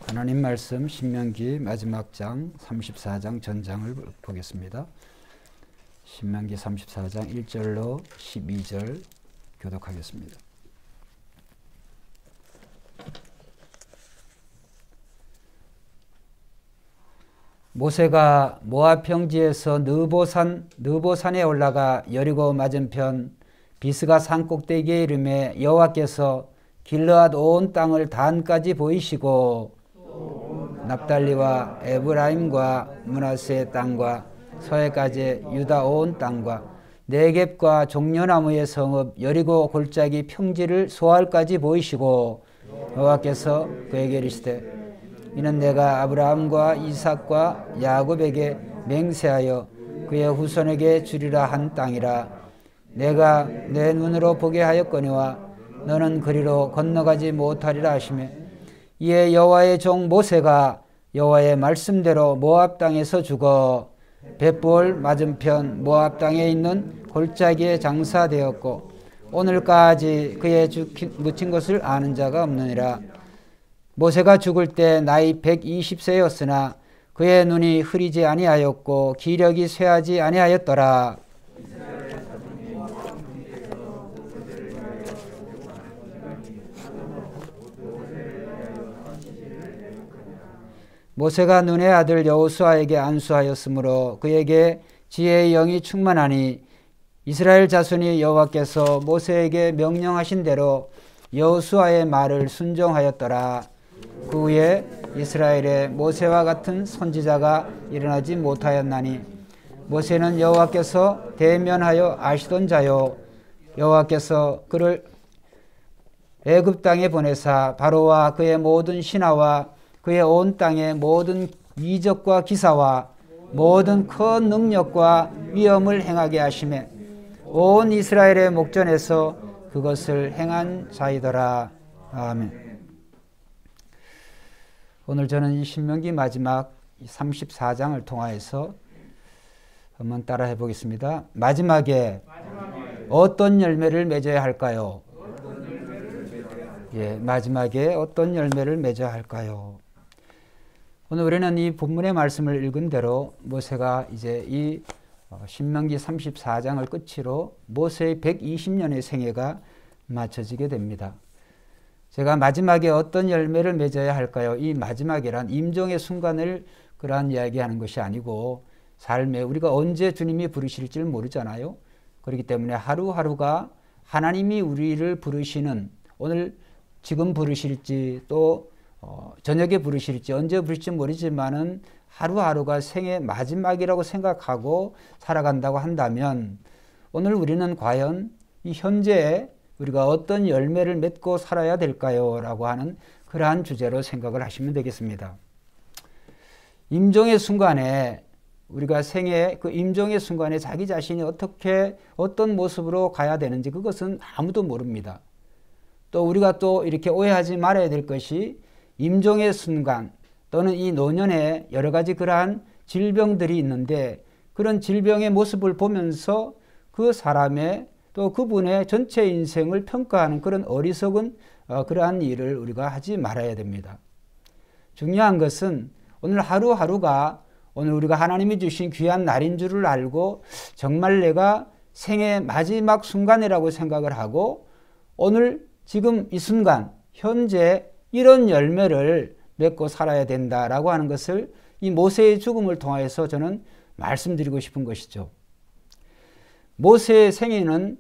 하나님 말씀 신명기 마지막 장 34장 전장을 보겠습니다. 신명기 34장 1절로 12절 교독하겠습니다. 모세가 모압 평지에서 느보산에 올라가 여리고 맞은편 비스가 산 꼭대기에 이르매 여호와께서 길르앗 온 땅을 단까지 보이시고 납달리와 에브라임과 므낫세 땅과 서해까지 유다 온 땅과 네겝과 종려나무의 성읍 여리고 골짜기 평지를 소알까지 보이시고 여호와께서 그에게 이르시되 이는 내가 아브라함과 이삭과 야곱에게 맹세하여 그의 후손에게 주리라 한 땅이라. 내가 내 눈으로 보게 하였거니와 너는 그리로 건너가지 못하리라 하시매 이에 여호와의 종 모세가 여호와의 말씀대로 모압 땅에서 죽어 벳볼 맞은편 모압 땅에 있는 골짜기에 장사되었고 오늘까지 그의 묻힌 것을 아는 자가 없느니라. 모세가 죽을 때 나이 120세였으나 그의 눈이 흐리지 아니하였고 기력이 쇠하지 아니하였더라. 모세가 눈의 아들 여호수아에게 안수하였으므로 그에게 지혜의 영이 충만하니 이스라엘 자손이 여호와께서 모세에게 명령하신 대로 여호수아의 말을 순종하였더라. 그 후에 이스라엘에 모세와 같은 선지자가 일어나지 못하였나니 모세는 여호와께서 대면하여 아시던 자요 여호와께서 그를 애굽 땅에 보내사 바로와 그의 모든 신하와 그의 온 땅의 모든 이적과 기사와 모든 큰 능력과 위엄을 행하게 하시매 온 이스라엘의 목전에서 그것을 행한 자이더라. 아멘. 오늘 저는 이 신명기 마지막 34장을 통하여서 한번 따라 해보겠습니다. 마지막에 어떤 열매를 맺어야 할까요? 예, 마지막에 어떤 열매를 맺어야 할까요? 오늘 우리는 이 본문의 말씀을 읽은 대로 모세가 이제 이 신명기 34장을 끝으로 모세의 120년의 생애가 맞춰지게 됩니다. 제가 마지막에 어떤 열매를 맺어야 할까요? 이 마지막이란 임종의 순간을 그러한 이야기하는 것이 아니고 삶에 우리가 언제 주님이 부르실지 모르잖아요. 그렇기 때문에 하루하루가 하나님이 우리를 부르시는 오늘 지금 부르실지 또 저녁에 부르실지 언제 부르실지 모르지만은 하루하루가 생의 마지막이라고 생각하고 살아간다고 한다면 오늘 우리는 과연 이 현재에 우리가 어떤 열매를 맺고 살아야 될까요? 라고 하는 그러한 주제로 생각을 하시면 되겠습니다. 임종의 순간에 우리가 생애 그 임종의 순간에 자기 자신이 어떤 모습으로 가야 되는지 그것은 아무도 모릅니다. 또 우리가 또 이렇게 오해하지 말아야 될 것이 임종의 순간 또는 이 노년에 여러 가지 그러한 질병들이 있는데 그런 질병의 모습을 보면서 그 사람의 또 그분의 전체 인생을 평가하는 그런 어리석은 그러한 일을 우리가 하지 말아야 됩니다. 중요한 것은 오늘 하루하루가 오늘 우리가 하나님이 주신 귀한 날인 줄을 알고 정말 내가 생의 마지막 순간이라고 생각을 하고 오늘 지금 이 순간 현재 이런 열매를 맺고 살아야 된다라고 하는 것을 이 모세의 죽음을 통해서 저는 말씀드리고 싶은 것이죠. 모세의 생애는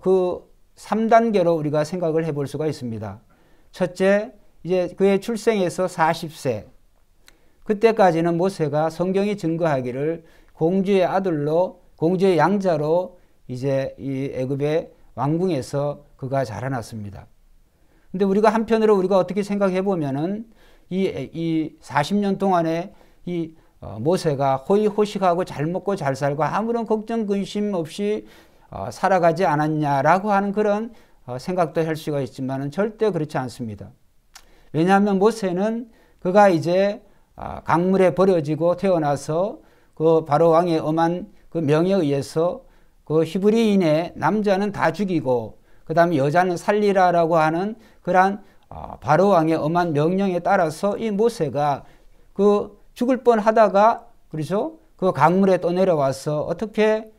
그 3단계로 우리가 생각을 해볼 수가 있습니다. 첫째, 이제 그의 출생에서 40세. 그때까지는 모세가 성경이 증거하기를 공주의 아들로, 공주의 양자로 이제 이 애굽의 왕궁에서 그가 자라났습니다. 근데 우리가 한편으로 우리가 어떻게 생각해 보면은 이 40년 동안에 이 모세가 호의호식하고 잘 먹고 잘 살고 아무런 걱정 근심 없이 살아가지 않았냐라고 하는 그런 생각도 할 수가 있지만은 절대 그렇지 않습니다. 왜냐하면 모세는 그가 이제 강물에 버려지고 태어나서 그 바로 왕의 엄한 그 명에 의해서 그 히브리인의 남자는 다 죽이고 그 다음에 여자는 살리라라고 하는 그러한 바로 왕의 엄한 명령에 따라서 이 모세가 그 죽을 뻔하다가 그렇죠? 그 강물에 또 내려와서 어떻게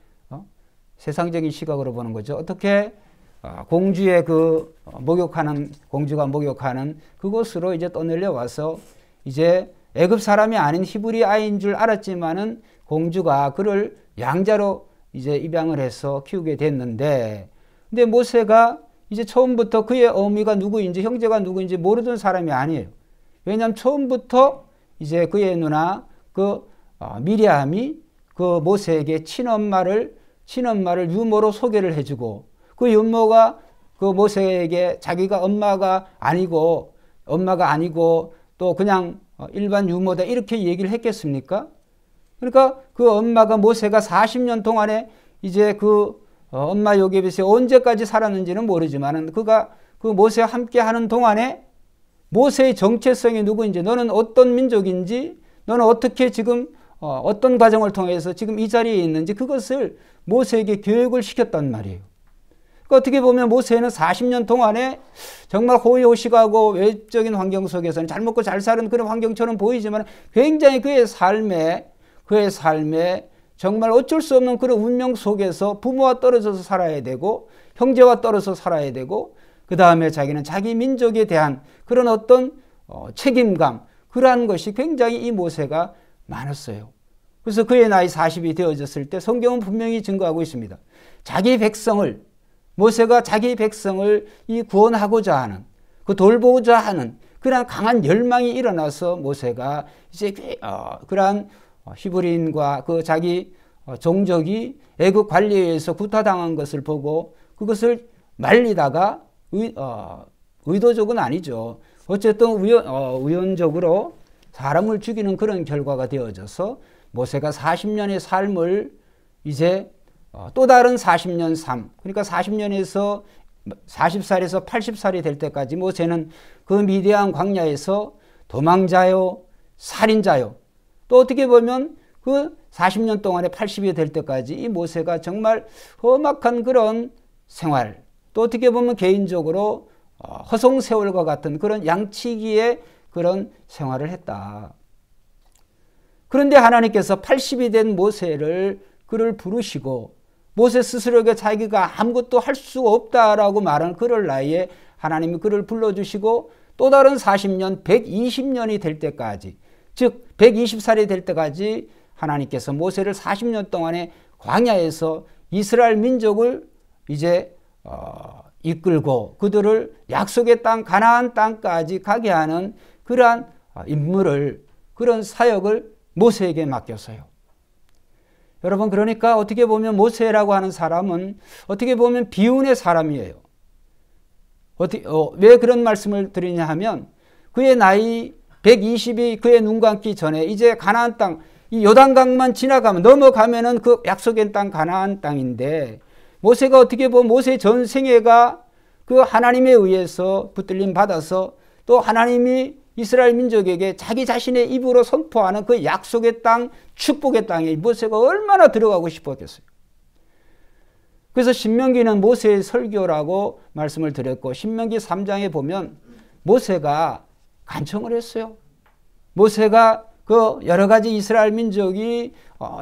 세상적인 시각으로 보는 거죠. 어떻게 공주의 그 목욕하는 공주가 목욕하는 그곳으로 이제 또 내려와서 이제 애굽 사람이 아닌 히브리 아이인 줄 알았지만은 공주가 그를 양자로 이제 입양을 해서 키우게 됐는데, 근데 모세가 이제 처음부터 그의 어미가 누구인지 형제가 누구인지 모르던 사람이 아니에요. 왜냐하면 처음부터 이제 그의 누나 그 미리암이 그 모세에게 친엄마를 유모로 소개를 해주고, 그 유모가 그 모세에게 자기가 엄마가 아니고 또 그냥 일반 유모다 이렇게 얘기를 했겠습니까? 그러니까 그 엄마가 모세가 40년 동안에 이제 그 엄마 요셉에서 언제까지 살았는지는 모르지만 그가 그 모세와 함께 하는 동안에 모세의 정체성이 누구인지, 너는 어떤 민족인지, 너는 어떻게 지금 어떤 과정을 통해서 지금 이 자리에 있는지 그것을 모세에게 교육을 시켰단 말이에요. 그러니까 어떻게 보면 모세는 40년 동안에 정말 호의호식하고 외적인 환경 속에서는 잘 먹고 잘 사는 그런 환경처럼 보이지만 굉장히 그의 삶에 정말 어쩔 수 없는 그런 운명 속에서 부모와 떨어져서 살아야 되고 형제와 떨어져서 살아야 되고, 그 다음에 자기는 자기 민족에 대한 그런 어떤 책임감, 그러한 것이 굉장히 이 모세가 많았어요. 그래서 그의 나이 40이 되어졌을 때 성경은 분명히 증거하고 있습니다. 모세가 자기 백성을 이 구원하고자 하는, 그 돌보고자 하는 그러한 강한 열망이 일어나서 모세가 이제 그러한 히브리인과 그 자기 종족이 애굽 관리에 의해서 구타당한 것을 보고 그것을 말리다가 의도적은 아니죠. 어쨌든 우연적으로 사람을 죽이는 그런 결과가 되어져서 모세가 40년의 삶을 이제 또 다른 40년 삶, 그러니까 40년에서 40살에서 80살이 될 때까지 모세는 그 미디안 광야에서 도망자요, 살인자요, 또 어떻게 보면 그 40년 동안에 80이 될 때까지 이 모세가 정말 험악한 그런 생활, 또 어떻게 보면 개인적으로 허송세월과 같은 그런 양치기의 그런 생활을 했다. 그런데 하나님께서 80이 된 모세를 그를 부르시고 모세 스스로에게 자기가 아무것도 할 수 없다라고 말하는 그럴 나이에 하나님이 그를 불러주시고 또 다른 40년, 120년이 될 때까지, 즉 120살이 될 때까지 하나님께서 모세를 40년 동안에 광야에서 이스라엘 민족을 이제 이끌고 그들을 약속의 땅 가나안 땅까지 가게 하는 그러한 임무를, 그런 사역을 모세에게 맡겼어요. 여러분, 그러니까 어떻게 보면 모세라고 하는 사람은 어떻게 보면 비운의 사람이에요. 왜 그런 말씀을 드리냐 하면 그의 나이 120이 그의 눈 감기 전에 이제 가나안 땅, 이 요단강만 지나가면 넘어가면은 그 약속의 땅 가나안 땅인데, 모세가 어떻게 보면 모세의 전생애가 그 하나님에 의해서 붙들림 받아서 또 하나님이 이스라엘 민족에게 자기 자신의 입으로 선포하는 그 약속의 땅, 축복의 땅에 모세가 얼마나 들어가고 싶었겠어요. 그래서 신명기는 모세의 설교라고 말씀을 드렸고, 신명기 3장에 보면 모세가 간청을 했어요. 모세가 그 여러 가지 이스라엘 민족이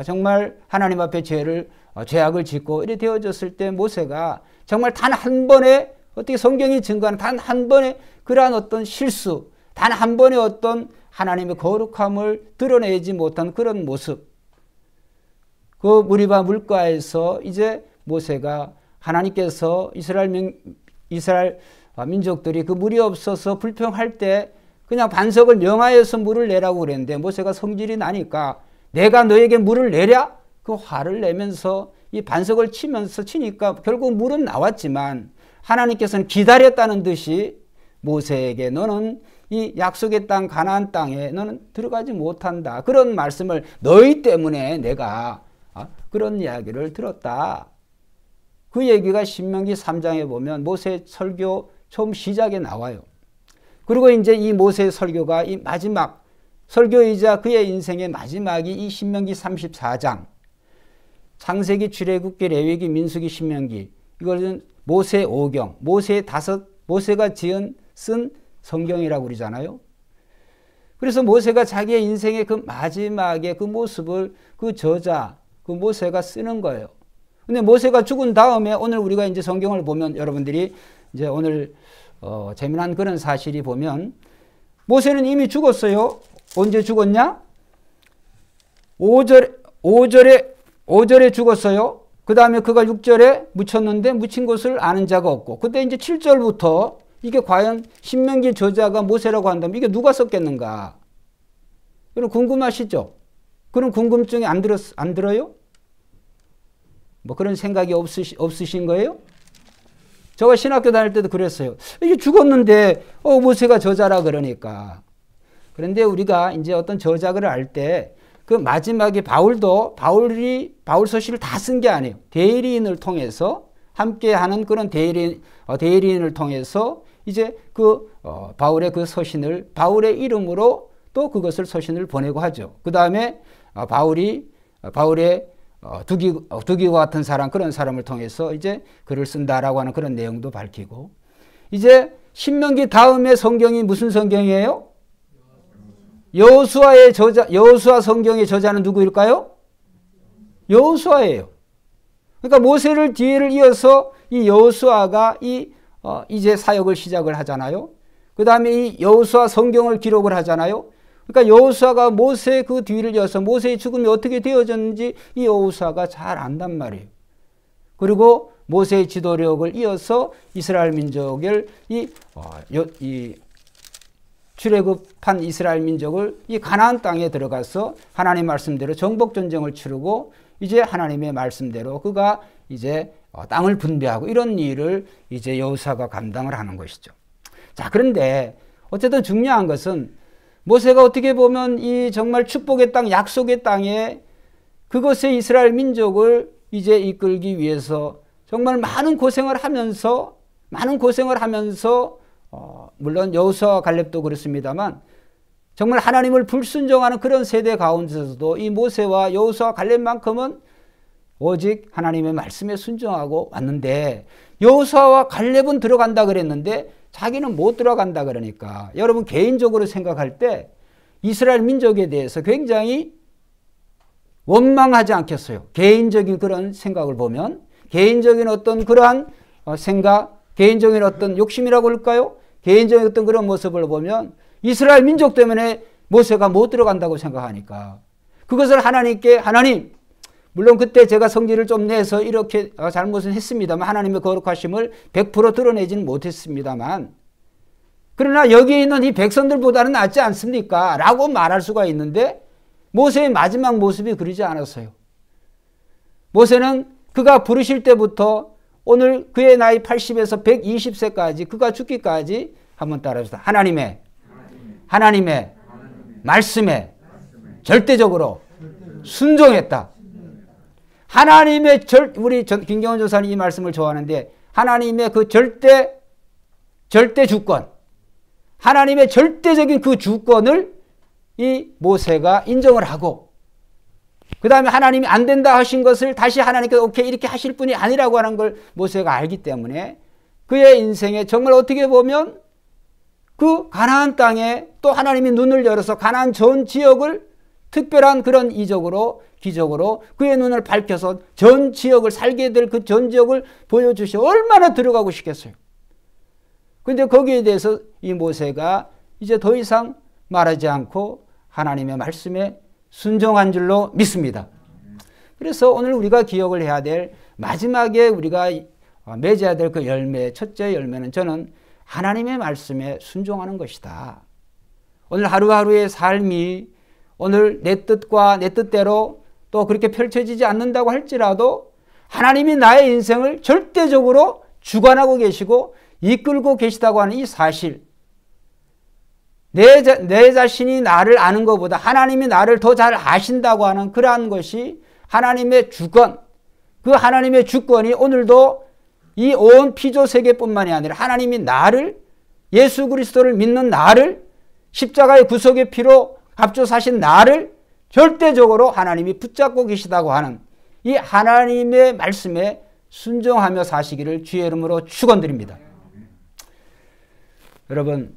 정말 하나님 앞에 죄악을 짓고 이래 되어졌을 때 모세가 정말 단 한 번의, 어떻게 성경이 증거하는 단 한 번의 그러한 어떤 실수, 단 한 번의 어떤 하나님의 거룩함을 드러내지 못한 그런 모습, 그 무리바 물가에서 이제 모세가 하나님께서 이스라엘 민족들이 그 물이 없어서 불평할 때 그냥 반석을 명하여서 물을 내라고 그랬는데, 모세가 성질이 나니까 내가 너에게 물을 내랴? 그 화를 내면서 이 반석을 치니까 결국 물은 나왔지만 하나님께서는 기다렸다는 듯이 모세에게 너는 이 약속의 땅 가나안 땅에 너는 들어가지 못한다, 그런 말씀을 너희 때문에 내가 그런 이야기를 들었다. 그 얘기가 신명기 3장에 보면 모세 설교 처음 시작에 나와요. 그리고 이제 이 모세의 설교가 이 마지막 설교이자 그의 인생의 마지막이 이 신명기 34장, 창세기, 출애굽기, 레위기, 민수기, 신명기, 이것은 모세 5경, 모세가 쓴 성경이라고 그러잖아요. 그래서 모세가 자기의 인생의 그 마지막의 그 모습을 그 저자, 그 모세가 쓰는 거예요. 근데 모세가 죽은 다음에 오늘 우리가 이제 성경을 보면 여러분들이 이제 오늘 재미난 그런 사실이 보면 모세는 이미 죽었어요. 언제 죽었냐? 5절에 죽었어요. 그 다음에 그가 6절에 묻혔는데 묻힌 것을 아는 자가 없고, 그때 이제 7절부터 이게 과연 신명기 저자가 모세라고 한다면 이게 누가 썼겠는가? 여러분 궁금하시죠? 그런 궁금증이 안 들어요? 뭐 그런 생각이 없으신 거예요? 제가 신학교 다닐 때도 그랬어요. 이게 죽었는데 모세가 저자라 그러니까. 그런데 우리가 이제 어떤 저작을 알 때 그 마지막에 바울 서신을 다 쓴 게 아니에요. 대리인을 통해서 함께하는 그런 대리인을 통해서 이제 그 바울의 그 서신을 바울의 이름으로 또 그것을 서신을 보내고 하죠. 그 다음에 바울의 두기와 같은 사람, 그런 사람을 통해서 이제 글을 쓴다라고 하는 그런 내용도 밝히고, 이제 신명기 다음에 성경이 무슨 성경이에요? 여호수아 성경의 저자는 누구일까요? 여호수아예요. 그러니까 모세를 뒤를 이어서 이 여호수아가 이제 사역을 시작을 하잖아요. 그 다음에 이 여호수아 성경을 기록을 하잖아요. 그러니까 여호수아가 모세 그 뒤를 이어서 모세의 죽음이 어떻게 되어졌는지 이 여호수아가 잘 안단 말이에요. 그리고 모세의 지도력을 이어서 이스라엘 민족을 출애굽한 이스라엘 민족을 이 가나안 땅에 들어가서 하나님 말씀대로 정복 전쟁을 치르고 이제 하나님의 말씀대로 그가 이제 땅을 분배하고 이런 일을 이제 여호수아가 감당을 하는 것이죠. 자, 그런데 어쨌든 중요한 것은 모세가 어떻게 보면 이 정말 축복의 땅, 약속의 땅에 그것에 이스라엘 민족을 이제 이끌기 위해서 정말 많은 고생을 하면서 물론 여호수아와 갈렙도 그렇습니다만 정말 하나님을 불순종하는 그런 세대 가운데서도 이 모세와 여호수아와 갈렙만큼은 오직 하나님의 말씀에 순종하고 왔는데, 여호수아와 갈렙은 들어간다 그랬는데 자기는 못 들어간다 그러니까 여러분 개인적으로 생각할 때 이스라엘 민족에 대해서 굉장히 원망하지 않겠어요? 개인적인 그런 생각을 보면, 개인적인 어떤 그러한 생각, 개인적인 어떤 욕심이라고 할까요? 개인적인 어떤 그런 모습을 보면 이스라엘 민족 때문에 모세가 못 들어간다고 생각하니까 그것을 하나님께, 하나님, 물론 그때 제가 성질을 좀 내서 이렇게 잘못은 했습니다만 하나님의 거룩하심을 100% 드러내지는 못했습니다만, 그러나 여기에 있는 이 백성들보다는 낫지 않습니까? 라고 말할 수가 있는데 모세의 마지막 모습이 그러지 않았어요. 모세는 그가 부르실 때부터 오늘 그의 나이 80에서 120세까지 그가 죽기까지 한번 따라합시다. 하나님의 말씀에 절대적으로 순종했다. 하나님의 우리 김경원 조사님 이 말씀을 좋아하는데 하나님의 그 절대 주권, 하나님의 절대적인 그 주권을 이 모세가 인정을 하고, 그 다음에 하나님이 안 된다 하신 것을 다시 하나님께서 오케이 이렇게 하실 분이 아니라고 하는 걸 모세가 알기 때문에 그의 인생에 정말 어떻게 보면 그 가나안 땅에 또 하나님이 눈을 열어서 가나안 전 지역을 특별한 그런 기적으로 그의 눈을 밝혀서 전 지역을 살게 될 그 전 지역을 보여주시 얼마나 들어가고 싶겠어요. 그런데 거기에 대해서 이 모세가 이제 더 이상 말하지 않고 하나님의 말씀에 순종한 줄로 믿습니다. 그래서 오늘 우리가 기억을 해야 될 마지막에 우리가 맺어야 될 그 열매, 첫째 열매는 저는 하나님의 말씀에 순종하는 것이다. 오늘 하루하루의 삶이 오늘 내 뜻과 내 뜻대로 또 그렇게 펼쳐지지 않는다고 할지라도 하나님이 나의 인생을 절대적으로 주관하고 계시고 이끌고 계시다고 하는 이 사실, 내 자신이 나를 아는 것보다 하나님이 나를 더 잘 아신다고 하는 그러한 것이 하나님의 주권, 그 하나님의 주권이 오늘도 이 온 피조 세계뿐만이 아니라 하나님이 나를, 예수 그리스도를 믿는 나를, 십자가의 구속의 피로 값줘 사신 나를 절대적으로 하나님이 붙잡고 계시다고 하는 이 하나님의 말씀에 순종하며 사시기를 주의 이름으로 축원드립니다. 여러분,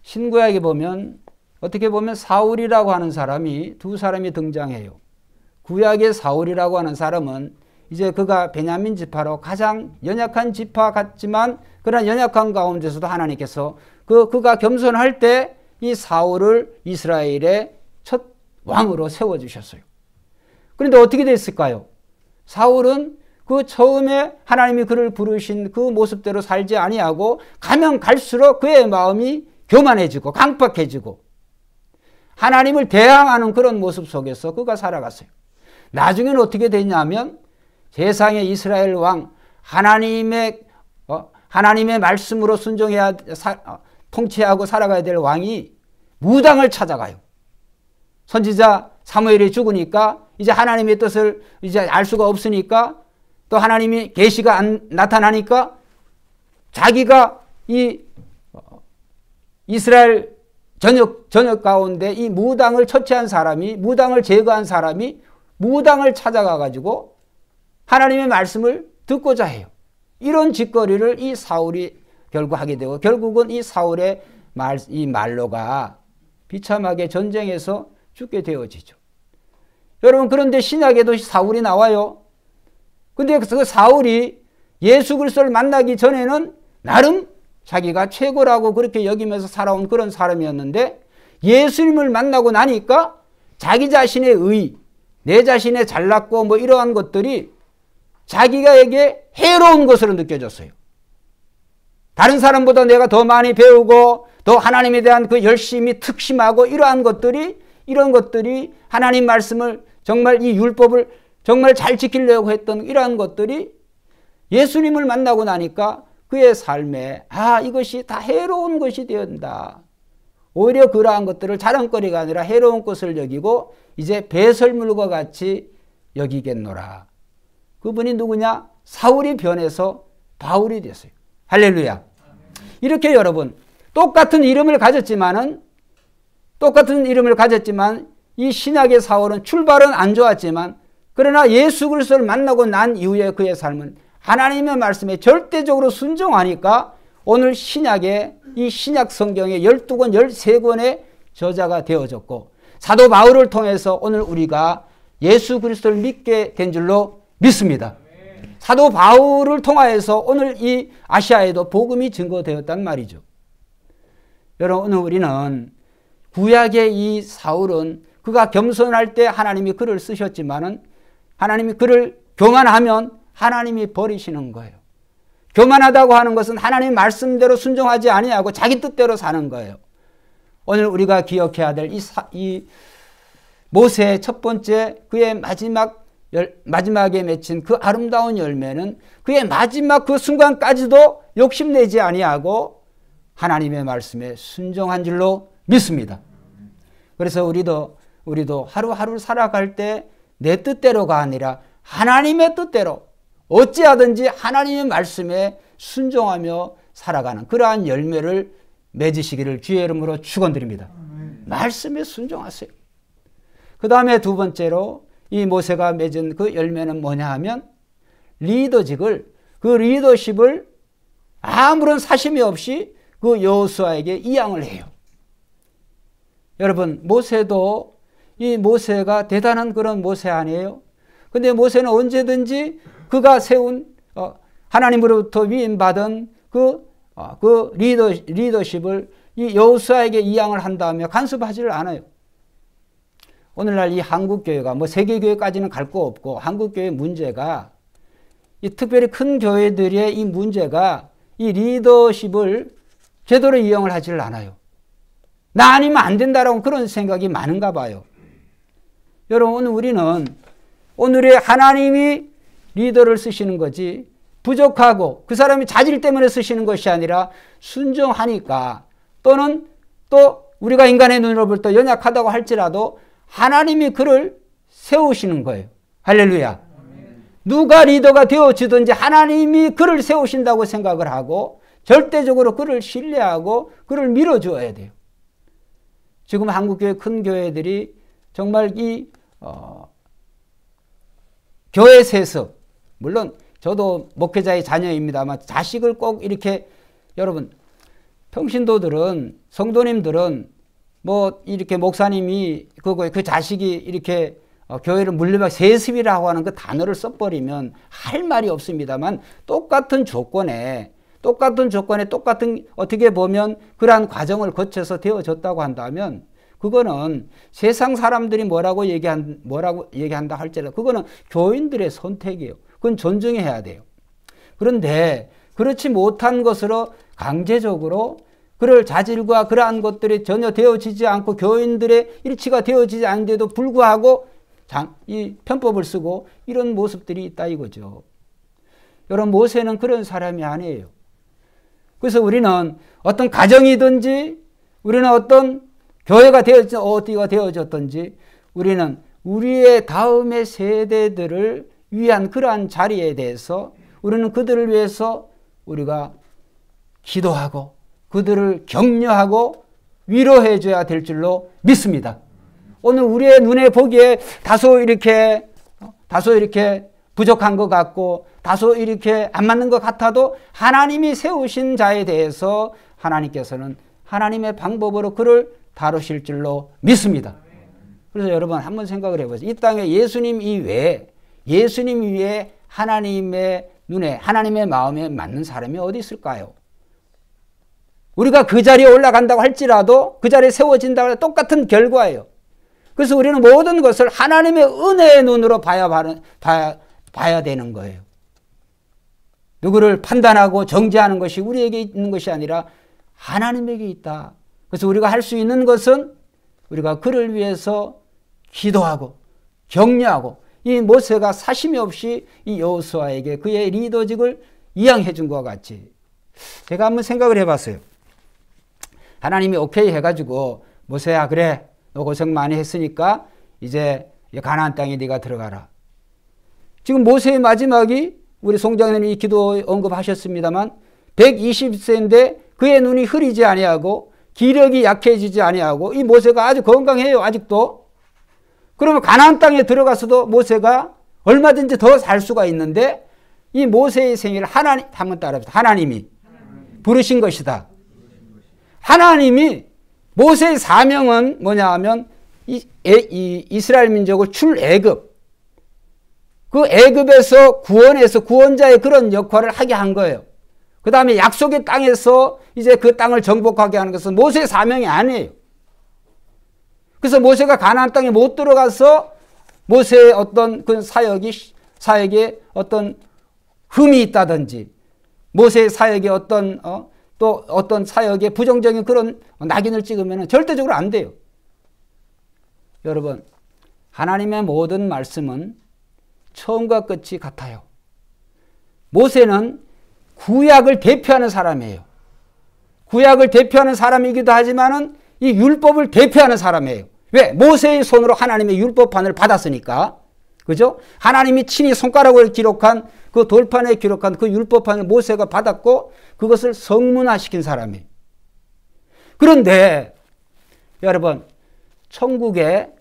신구약에 보면 어떻게 보면 사울이라고 하는 사람이 두 사람이 등장해요. 구약의 사울이라고 하는 사람은 이제 그가 베냐민 지파로 가장 연약한 지파 같지만 그런 연약한 가운데서도 하나님께서 그가 겸손할 때 이 사울을 이스라엘의 첫 왕으로 세워주셨어요. 그런데 어떻게 됐을까요? 사울은 그 처음에 하나님이 그를 부르신 그 모습대로 살지 아니하고 가면 갈수록 그의 마음이 교만해지고 강팍해지고 하나님을 대항하는 그런 모습 속에서 그가 살아갔어요. 나중에는 어떻게 됐냐면 세상의 이스라엘 왕 하나님의 말씀으로 순종해야 통치하고 살아가야 될 왕이 무당을 찾아가요. 선지자 사무엘이 죽으니까 이제 하나님의 뜻을 이제 알 수가 없으니까 또 하나님이 계시가 안 나타나니까 자기가 이 이스라엘 전역 가운데 이 무당을 처치한 사람이 무당을 제거한 사람이 무당을 찾아가 가지고 하나님의 말씀을 듣고자 해요. 이런 짓거리를 이 사울이 결국 하게 되고 결국은 이 사울의 이 말로가 비참하게 전쟁에서 죽게 되어지죠. 여러분 그런데 신약에도 사울이 나와요. 근데 그 사울이 예수 그리스도를 만나기 전에는 나름 자기가 최고라고 그렇게 여기면서 살아온 그런 사람이었는데 예수님을 만나고 나니까 자기 자신의 의, 내 자신의 잘났고 뭐 이러한 것들이 자기가에게 해로운 것으로 느껴졌어요. 다른 사람보다 내가 더 많이 배우고 더 하나님에 대한 그 열심이 특심하고 이러한 것들이 이런 것들이 하나님 말씀을 정말 이 율법을 정말 잘 지키려고 했던 이러한 것들이 예수님을 만나고 나니까 그의 삶에 이것이 다 해로운 것이 되었다. 오히려 그러한 것들을 자랑거리가 아니라 해로운 것을 여기고 이제 배설물과 같이 여기겠노라. 그분이 누구냐? 사울이 변해서 바울이 됐어요. 할렐루야. 이렇게 여러분 똑같은 이름을 가졌지만 이 신약의 사울은 출발은 안 좋았지만 그러나 예수 그리스도를 만나고 난 이후에 그의 삶은 하나님의 말씀에 절대적으로 순종하니까 오늘 신약의 이 신약 성경의 12권, 13권의 저자가 되어졌고 사도 바울을 통해서 오늘 우리가 예수 그리스도를 믿게 된 줄로 믿습니다. 사도 바울을 통하여서 오늘 이 아시아에도 복음이 증거되었단 말이죠. 여러분 오늘 우리는 구약의 이 사울은 그가 겸손할 때 하나님이 그를 쓰셨지만은 하나님이 그를 교만하면 하나님이 버리시는 거예요. 교만하다고 하는 것은 하나님 말씀대로 순종하지 아니하고 자기 뜻대로 사는 거예요. 오늘 우리가 기억해야 될 이 모세의 첫 번째 그의 마지막에 맺힌 그 아름다운 열매는 그의 마지막 그 순간까지도 욕심내지 아니하고 하나님의 말씀에 순종한 줄로 믿습니다. 그래서 우리도 하루하루 살아갈 때 내 뜻대로가 아니라 하나님의 뜻대로 어찌하든지 하나님의 말씀에 순종하며 살아가는 그러한 열매를 맺으시기를 주의 이름으로 축원드립니다. 말씀에 순종하세요. 그 다음에 두 번째로 이 모세가 맺은 그 열매는 뭐냐 하면 그 리더십을 아무런 사심이 없이 그 여호수아에게 이양을 해요. 여러분 이 모세가 대단한 그런 모세 아니에요? 근데 모세는 언제든지 그가 세운 하나님으로부터 위임받은 그 리더십을 이 여호수아에게 이양을 한다며 간섭하지를 않아요. 오늘날 이 한국교회가 세계교회까지는 갈 거 없고 한국교회 문제가 특별히 큰 교회들의 이 문제가 이 리더십을 제대로 이용을 하지를 않아요. 나 아니면 안 된다라고 그런 생각이 많은가 봐요. 여러분 우리는 오늘의 하나님이 리더를 쓰시는 거지 부족하고 그 사람이 자질 때문에 쓰시는 것이 아니라 순종하니까 또는 또 우리가 인간의 눈으로 볼 때 연약하다고 할지라도 하나님이 그를 세우시는 거예요. 할렐루야. 누가 리더가 되어지든지 하나님이 그를 세우신다고 생각을 하고 절대적으로 그를 신뢰하고 그를 밀어주어야 돼요. 지금 한국교회 큰 교회들이 정말 이 교회 세습, 물론 저도 목회자의 자녀입니다만 자식을 꼭 이렇게 여러분 평신도들은, 성도님들은 뭐 이렇게 목사님이 그 자식이 이렇게 교회를 물려받 세습이라고 하는 그 단어를 써버리면 할 말이 없습니다만 똑같은 조건에 똑같은 어떻게 보면 그러한 과정을 거쳐서 되어졌다고 한다면 그거는 세상 사람들이 뭐라고 얘기한다 할지라도 그거는 교인들의 선택이에요. 그건 존중해야 돼요. 그런데 그렇지 못한 것으로 강제적으로 그럴 자질과 그러한 것들이 전혀 되어지지 않고 교인들의 일치가 되어지지 않는데도 불구하고 이 편법을 쓰고 이런 모습들이 있다 이거죠. 여러분 모세는 그런 사람이 아니에요. 그래서 우리는 어떤 가정이든지 우리는 어떤 교회가 어디가 되어졌든지 우리는 우리의 다음의 세대들을 위한 그러한 자리에 대해서 우리는 그들을 위해서 우리가 기도하고 그들을 격려하고 위로해 줘야 될 줄로 믿습니다. 오늘 우리의 눈에 보기에 다소 이렇게 부족한 것 같고 다소 이렇게 안 맞는 것 같아도 하나님이 세우신 자에 대해서 하나님께서는 하나님의 방법으로 그를 다루실 줄로 믿습니다. 그래서 여러분 한번 생각을 해보세요. 이 땅에 예수님 이외에 하나님의 눈에 하나님의 마음에 맞는 사람이 어디 있을까요? 우리가 그 자리에 올라간다고 할지라도 그 자리에 세워진다고 해도 똑같은 결과예요. 그래서 우리는 모든 것을 하나님의 은혜의 눈으로 봐야 되는 거예요. 누구를 판단하고 정죄하는 것이 우리에게 있는 것이 아니라 하나님에게 있다. 그래서 우리가 할 수 있는 것은 우리가 그를 위해서 기도하고 격려하고 이 모세가 사심이 없이 이 여호수아에게 그의 리더직을 이양해 준 것과 같이 제가 한번 생각을 해봤어요. 하나님이 오케이 해가지고 모세야 그래 너 고생 많이 했으니까 이제 가나안 땅에 네가 들어가라. 지금 모세의 마지막이 우리 송장님이 기도 언급하셨습니다만 120세인데 그의 눈이 흐리지 아니하고 기력이 약해지지 아니하고 이 모세가 아주 건강해요 아직도. 그러면 가나안 땅에 들어가서도 모세가 얼마든지 더 살 수가 있는데 이 모세의 생애를 하나님 한번 따라합시다. 하나님이 부르신 것이다. 하나님이 모세의 사명은 뭐냐 하면 이 이스라엘 민족을 출애굽 그 애굽에서 구원해서 구원자의 그런 역할을 하게 한 거예요. 그 다음에 약속의 땅에서 이제 그 땅을 정복하게 하는 것은 모세의 사명이 아니에요. 그래서 모세가 가나안 땅에 못 들어가서 모세의 어떤 그 사역에 어떤 흠이 있다든지 모세의 사역에 또 어떤 사역에 부정적인 그런 낙인을 찍으면 절대적으로 안 돼요. 여러분 하나님의 모든 말씀은 처음과 끝이 같아요. 모세는 구약을 대표하는 사람이에요. 구약을 대표하는 사람이기도 하지만은 이 율법을 대표하는 사람이에요. 왜? 모세의 손으로 하나님의 율법판을 받았으니까. 그죠? 하나님이 친히 손가락으로 기록한 그 돌판에 기록한 그 율법판을 모세가 받았고 그것을 성문화시킨 사람이에요. 그런데 여러분 천국에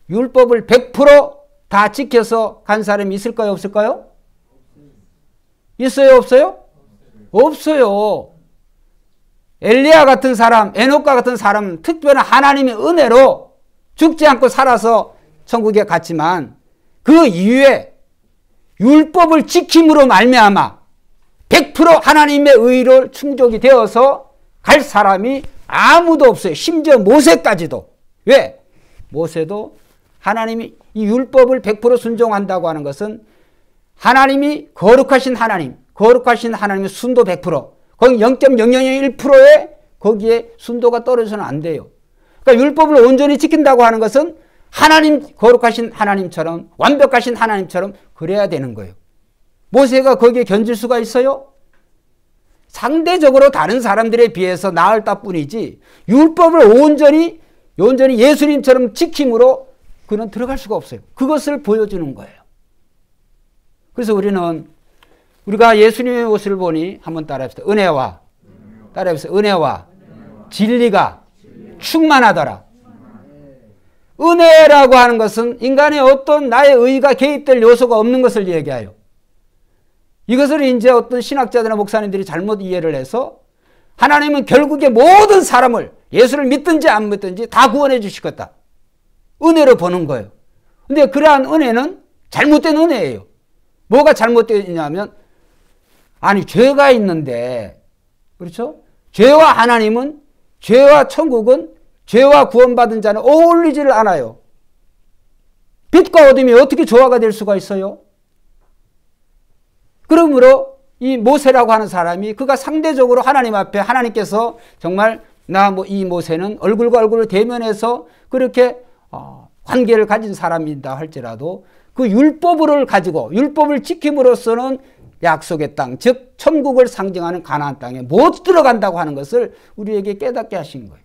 율법을 100% 다 지켜서 간 사람이 있을까요? 없을까요? 있어요? 없어요? 없어요. 엘리야 같은 사람, 에녹과 같은 사람은 특별한 하나님의 은혜로 죽지 않고 살아서 천국에 갔지만 그 이후에 율법을 지킴으로 말미암아 100% 하나님의 의로 충족이 되어서 갈 사람이 아무도 없어요. 심지어 모세까지도. 왜? 모세도 하나님이 이 율법을 100% 순종한다고 하는 것은 하나님이 거룩하신 하나님의 순도 100%, 거기 0.0001%의 거기에 순도가 떨어져서는 안 돼요. 그러니까 율법을 온전히 지킨다고 하는 것은 하나님, 거룩하신 하나님처럼, 완벽하신 하나님처럼 그래야 되는 거예요. 모세가 거기에 견질 수가 있어요? 상대적으로 다른 사람들에 비해서 나을다 뿐이지 율법을 온전히 예수님처럼 지킴으로 그는 들어갈 수가 없어요. 그것을 보여주는 거예요. 그래서 우리가 예수님의 모습을 보니 한번 따라합시다. 은혜와 진리가 충만하더라. 은혜라고 하는 것은 인간의 어떤 나의 의가 개입될 요소가 없는 것을 얘기해요. 이것을 이제 어떤 신학자들이나 목사님들이 잘못 이해를 해서 하나님은 결국에 모든 사람을 예수를 믿든지 안 믿든지 다 구원해 주실 거다. 은혜로 보는 거예요. 근데 그러한 은혜는 잘못된 은혜예요. 뭐가 잘못되냐면, 아니, 죄가 있는데, 그렇죠? 죄와 하나님은, 죄와 천국은, 죄와 구원받은 자는 어울리지를 않아요. 빛과 어둠이 어떻게 조화가 될 수가 있어요? 그러므로 이 모세라고 하는 사람이 그가 상대적으로 하나님 앞에 하나님께서 정말 이 모세는 얼굴과 얼굴을 대면해서 그렇게 관계를 가진 사람이다 할지라도 그 율법을 가지고 율법을 지킴으로써는 약속의 땅, 즉 천국을 상징하는 가나안 땅에 못 들어간다고 하는 것을 우리에게 깨닫게 하신 거예요.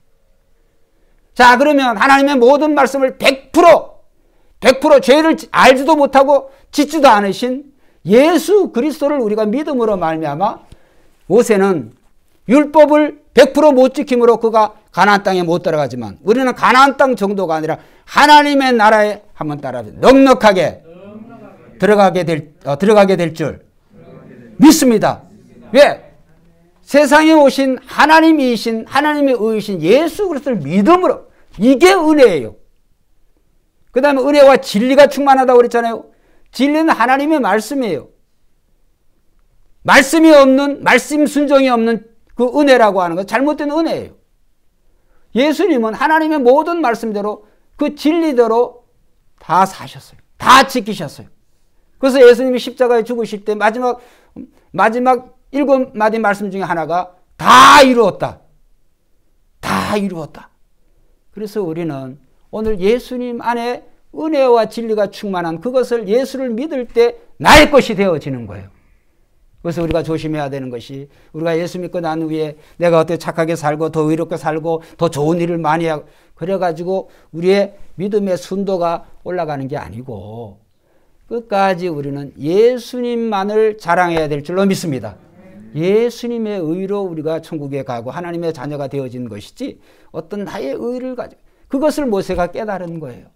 자, 그러면 하나님의 모든 말씀을 100% 죄를 알지도 못하고 짓지도 않으신 예수 그리스도를 우리가 믿음으로 말미암아 모세는 율법을 100% 못 지킴으로 그가 가나안 땅에 못 들어가지만 우리는 가나안 땅 정도가 아니라 하나님의 나라에 한번 따라 넉넉하게 들어가게 될 줄 믿습니다. 왜? 세상에 오신 하나님이신 하나님의 의이신 예수 그리스도를 믿음으로, 이게 은혜예요. 그 다음에 은혜와 진리가 충만하다고 그랬잖아요. 진리는 하나님의 말씀이에요. 말씀이 없는, 말씀 순종이 없는 그 은혜라고 하는 건 잘못된 은혜예요. 예수님은 하나님의 모든 말씀대로 그 진리대로 다 사셨어요. 다 지키셨어요. 그래서 예수님이 십자가에 죽으실 때 마지막 7마디 말씀 중에 하나가 다 이루었다. 다 이루었다. 그래서 우리는 오늘 예수님 안에 은혜와 진리가 충만한 그것을 예수를 믿을 때 나의 것이 되어지는 거예요. 그래서 우리가 조심해야 되는 것이, 우리가 예수 믿고 난 후에 내가 어떻게 착하게 살고 더 의롭게 살고 더 좋은 일을 많이 하고 그래가지고 우리의 믿음의 순도가 올라가는 게 아니고 끝까지 우리는 예수님만을 자랑해야 될 줄로 믿습니다. 예수님의 의로 우리가 천국에 가고 하나님의 자녀가 되어진 것이지 어떤 나의 의를 가지고, 그것을 모세가 깨달은 거예요.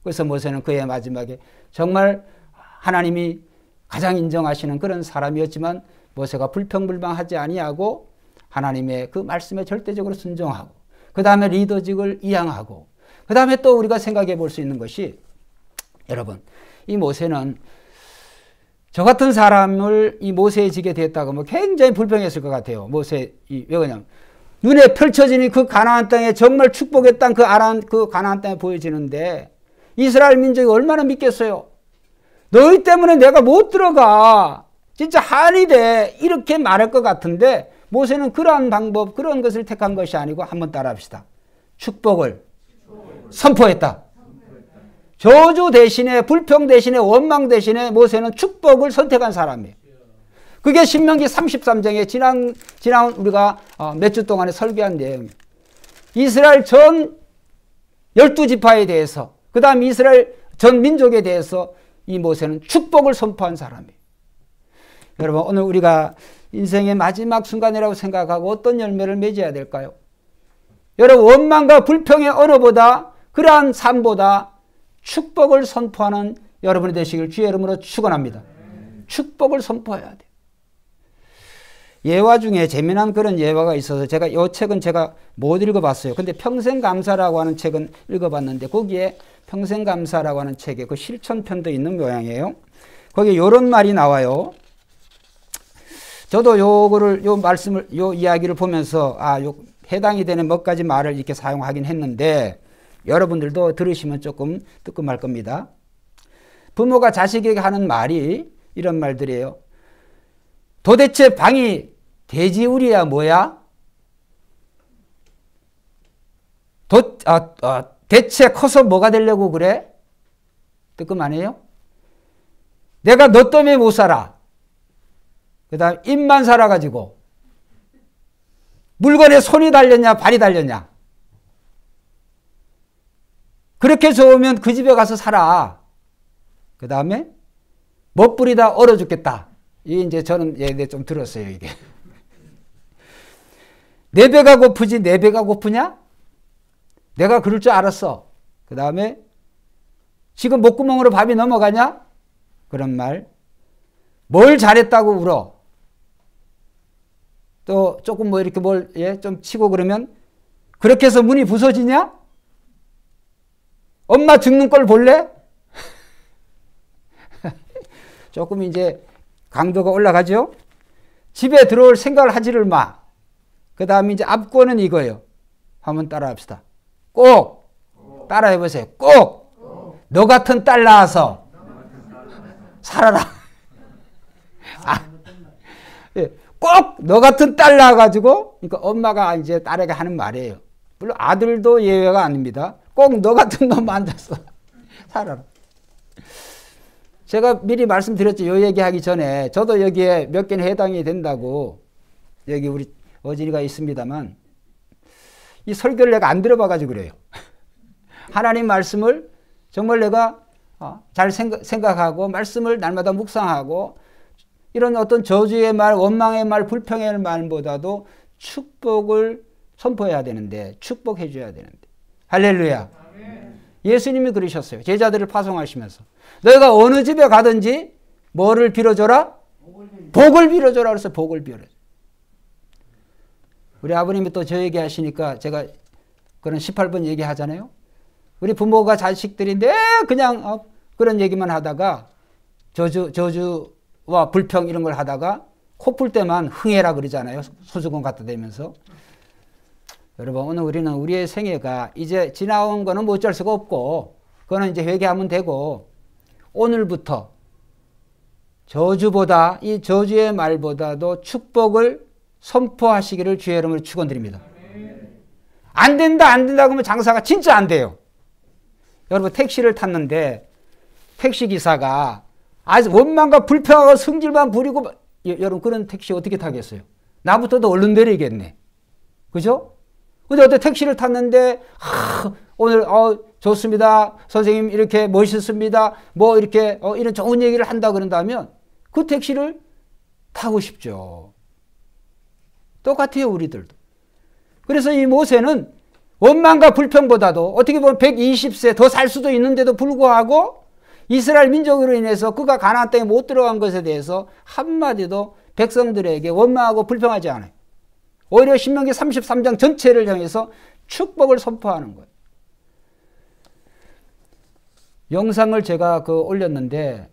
그래서 모세는 그의 마지막에 정말 하나님이 가장 인정하시는 그런 사람이었지만 모세가 불평불만하지 아니하고 하나님의 그 말씀에 절대적으로 순종하고 그 다음에 리더직을 이양하고 그 다음에 또 우리가 생각해 볼 수 있는 것이, 여러분, 이 모세는 저 같은 사람을 이 모세에 지게 됐다고 하면 굉장히 불평했을 것 같아요. 왜 그러냐면 눈에 펼쳐지는 그 가나안 땅에 정말 축복의 땅, 그 가나안 땅에 보여지는데 이스라엘 민족이 얼마나 믿겠어요? 너희 때문에 내가 못 들어가. 진짜 한이 돼. 이렇게 말할 것 같은데 모세는 그러한 방법, 그런 것을 택한 것이 아니고 한번 따라합시다. 축복을 선포했다. 저주 대신에, 불평 대신에, 원망 대신에 모세는 축복을 선택한 사람이에요. 그게 신명기 33장에 지난 우리가 몇 주 동안에 설교한 내용이에요. 이스라엘 전 12지파에 대해서, 그 다음 이스라엘 전 민족에 대해서 이 모세는 축복을 선포한 사람이에요. 여러분, 오늘 우리가 인생의 마지막 순간이라고 생각하고 어떤 열매를 맺어야 될까요? 여러분, 원망과 불평의 언어보다, 그러한 삶보다 축복을 선포하는 여러분이 되시길 주의 이름으로 축원합니다. 축복을 선포해야 돼요. 예화 중에 재미난 그런 예화가 있어서 제가 이 책은 제가 못 읽어봤어요. 근데 평생감사라고 하는 책은 읽어봤는데 거기에 평생감사라고 하는 책에 그 실천편도 있는 모양이에요. 거기에 이런 말이 나와요. 저도 요 이야기를 보면서 해당이 되는 몇 가지 말을 이렇게 사용하긴 했는데 여러분들도 들으시면 조금 뜨끔할 겁니다. 부모가 자식에게 하는 말이 이런 말들이에요. 도대체 방이 돼지우리야 뭐야? 대체 커서 뭐가 되려고 그래? 뜨끔하네요. 내가 너 때문에 못 살아. 그 다음 입만 살아가지고 물건에 손이 달렸냐 발이 달렸냐. 그렇게 좋으면 그 집에 가서 살아. 그 다음에 멋부리다 얼어 죽겠다. 이게 이제 저는 좀 들었어요, 이게. 내 배가 고프지 내 배가 고프냐? 내가 그럴 줄 알았어. 그 다음에 지금 목구멍으로 밥이 넘어가냐? 그런 말. 뭘 잘했다고 울어? 또 조금 뭐 이렇게 뭘, 예, 좀 치고 그러면 그렇게 해서 문이 부서지냐? 엄마 죽는 걸 볼래? 조금 이제 강도가 올라가죠? 집에 들어올 생각을 하지를 마. 그 다음에 이제 앞권은 이거예요. 한번 따라 합시다. 꼭 따라해 보세요. 꼭 너 같은 딸 낳아서 살아라. 예, 꼭 너 같은 딸 낳아가지고, 그러니까 엄마가 이제 딸에게 하는 말이에요. 물론 아들도 예외가 아닙니다. 꼭 너 같은 놈 만나서 살아라. 제가 미리 말씀드렸죠. 이 얘기하기 전에 저도 여기에 몇 개는 해당이 된다고. 여기 우리 어진이가 있습니다만 이 설교를 내가 안 들어봐가지고 그래요. 하나님 말씀을 정말 내가 잘 생각하고 말씀을 날마다 묵상하고 이런 어떤 저주의 말, 원망의 말, 불평의 말보다도 축복을 선포해야 되는데, 축복해 줘야 되는데. 할렐루야. 예수님이 그러셨어요. 제자들을 파송하시면서 너희가 어느 집에 가든지 뭐를 빌어줘라? 복을 빌어줘라. 그래서 복을 빌어줘. 우리 아버님이 또 저 얘기하시니까 제가 그런 18번 얘기하잖아요. 우리 부모가 자식들인데 그냥 그런 얘기만 하다가 저주와 불평 이런 걸 하다가 코 풀 때만 흥해라 그러잖아요. 수수금 갖다 대면서. 여러분, 오늘 우리는 우리의 생애가 이제 지나온 거는 뭐 어쩔 수가 없고 그거는 이제 회개하면 되고, 오늘부터 저주보다, 이 저주의 말보다도 축복을 선포하시기를 주의 이름으로 축원드립니다. 안 된다 안 된다 그러면 장사가 진짜 안 돼요. 여러분, 택시를 탔는데 택시기사가 아주 원망과 불평하고 성질만 부리고, 여러분 그런 택시 어떻게 타겠어요? 나부터도 얼른 내리겠네. 그죠? 근데 어때 택시를 탔는데 오늘 좋습니다. 선생님 이렇게 멋있습니다. 뭐 이렇게 이런 좋은 얘기를 한다 그런다면 그 택시를 타고 싶죠. 똑같아요, 우리들도. 그래서 이 모세는 원망과 불평보다도 어떻게 보면 120세 더 살 수도 있는데도 불구하고 이스라엘 민족으로 인해서 그가 가나안 땅에 못 들어간 것에 대해서 한마디도 백성들에게 원망하고 불평하지 않아요. 오히려 신명기 33장 전체를 향해서 축복을 선포하는 거예요. 영상을 제가 올렸는데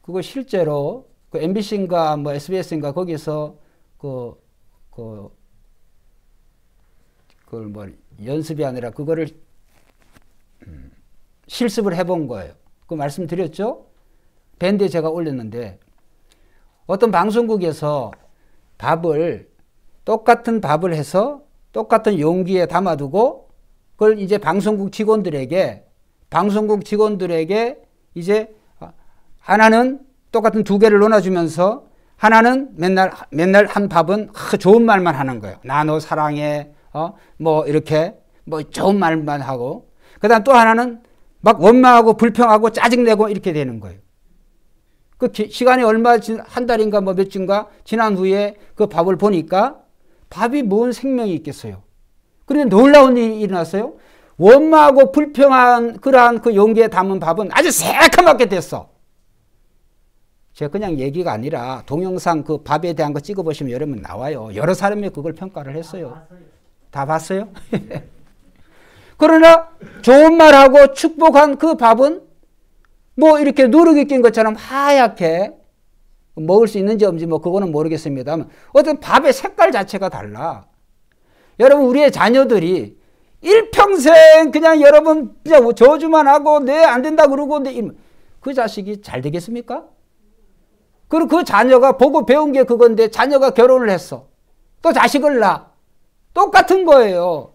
그거 실제로 MBC인가 뭐 SBS인가 거기서 그걸 뭐 연습이 아니라 그거를 실습을 해본 거예요. 그 말씀드렸죠? 밴드에 제가 올렸는데 어떤 방송국에서 똑같은 밥을 해서 똑같은 용기에 담아두고 그걸 이제 방송국 직원들에게 이제 하나는 똑같은 두 개를 나눠주면서 하나는 맨날 한 밥은 좋은 말만 하는 거예요. 나 너 사랑해. 뭐 이렇게 뭐 좋은 말만 하고, 그다음 또 하나는 막 원망하고 불평하고 짜증내고 이렇게 되는 거예요. 그 시간이 한 달인가 뭐 몇 주인가 지난 후에 그 밥을 보니까 밥이 뭔 생명이 있겠어요. 그런데 놀라운 일이 일어났어요. 원망하고 불평한 그러한 그 용기에 담은 밥은 아주 새카맣게 됐어. 제가 그냥 얘기가 아니라 동영상 그 밥에 대한 거 찍어보시면 여러분 나와요. 여러 사람이 그걸 평가를 했어요. 다 봤어요? 그러나 좋은 말하고 축복한 그 밥은 뭐 이렇게 누룩이 낀 것처럼 하얗게 먹을 수 있는지 없는지 뭐 그거는 모르겠습니다만 어떤 밥의 색깔 자체가 달라. 여러분, 우리의 자녀들이 일평생 그냥 여러분 그냥 저주만 하고 네 안 된다 그러고 그 자식이 잘 되겠습니까? 그리고 그 자녀가 보고 배운 게 그건데 자녀가 결혼을 했어. 또 자식을 낳아. 똑같은 거예요.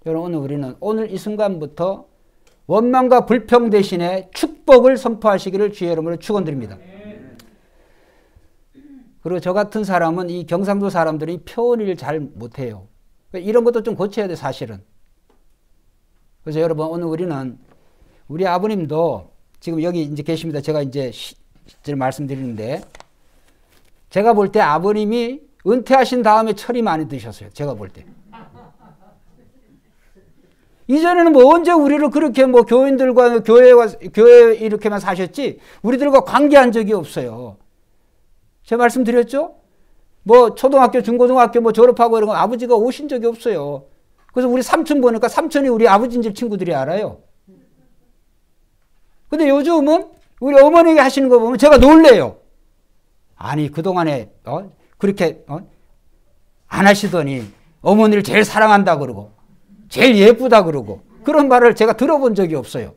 여러분, 오늘 이 순간부터 원망과 불평 대신에 축복을 선포하시기를 주의 이름으로 축원드립니다. 그리고 저 같은 사람은 이 경상도 사람들이 표현을 잘 못해요. 이런 것도 좀 고쳐야 돼, 사실은. 그래서 여러분, 오늘 우리 아버님도 지금 여기 이제 계십니다. 제가 이제 말씀드리는데, 제가 볼 때 아버님이 은퇴하신 다음에 철이 많이 드셨어요. 제가 볼 때. 이전에는 뭐 언제 우리를 그렇게 뭐 교인들과 교회 이렇게만 사셨지, 우리들과 관계한 적이 없어요. 제가 말씀드렸죠? 뭐 초등학교, 중고등학교 뭐 졸업하고 이런 거 아버지가 오신 적이 없어요. 그래서 우리 삼촌 보니까 삼촌이 우리 아버지 집 친구들이 알아요. 근데 요즘은 우리 어머니가 하시는 거 보면 제가 놀래요. 아니 그동안에 그렇게 안 하시더니 어머니를 제일 사랑한다 그러고 제일 예쁘다 그러고 그런 말을 제가 들어본 적이 없어요.